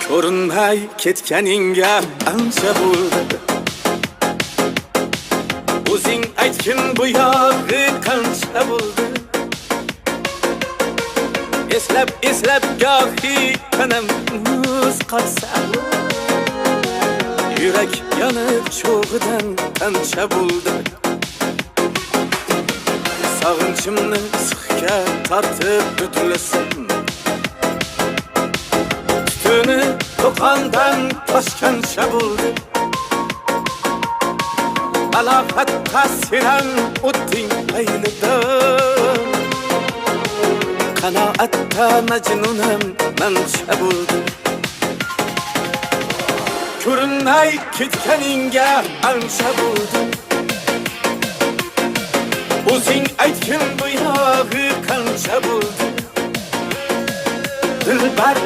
ko'rinmay ketganingga ancha bo'ldi. O'zing aytgin bu yog'i qancha bo'ldi. Eslab gohi tanam muz qolsa, yurak yonib cho'g'idan qancha bo'ldi. Sog'inchimni sixga tortib o'tlasam, tutuni to'qondan toshgancha bo'ldi. Balog'at ta'siran o'tding aylida, qanoatda majnunam mancha bo'ldi. Ko'rinmay ketganingga ancha bo'ldi. O'zing aytgin bu yog'i qancha bo'ldi. Dilbar